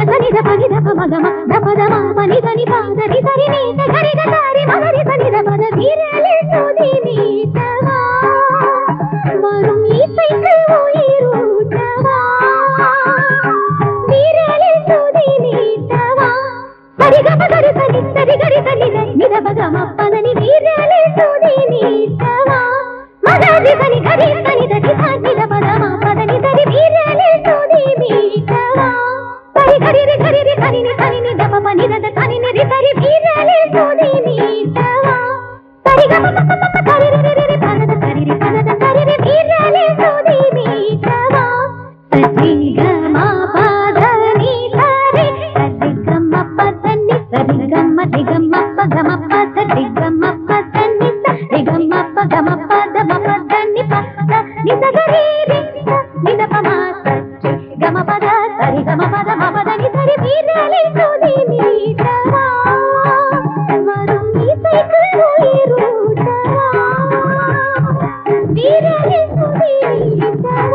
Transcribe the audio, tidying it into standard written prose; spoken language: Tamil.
సని ద పని ద ప మగ మ ద ప ద మ పని ద ని ప ద ని సరి ని ద గరి గ సారి మ గరి సని ద ప ద వీரலே சுதி நீட்டவா வரும் இசைக்கு உயிரூட்டவா வீரலே சுதி நீட்டவா சரி க ப சரி சரி சரி கரி சரி ni த ப க ம ப த ni வீரலே சுதி நீட்டவா மகரி சரி கரி சரி த தி ச ni த ப த ம ப த ni சரி வீரலே சுதி நீட்டவா சரி கரி ரி கரி ரி கரி ni த ப ப ni த த கரி ni ரி சரி வீரலே சுதி நீட்டவா சரி க ம ம ம கரி ரி ரி ரி ப த த கரி ரி ப த த கரி ரி வீரலே சுதி நீட்டவா சரி க ம ப த ni சரி சரி க ம ப த ni சரி க ம தி க ம ப க ம ப த தி க ம ப த ni சரி க ம ப க ம ப த ம ப த ni ப த ni ச கரி ரி ni த ப ம சரி க ம ப த சரி க ம ப த ம ப த ni சரி வீரலே சுதி நீட்டவா வரும் இசைக்கு உயிரூட்டவா வீரலே சுதி நீட்டவா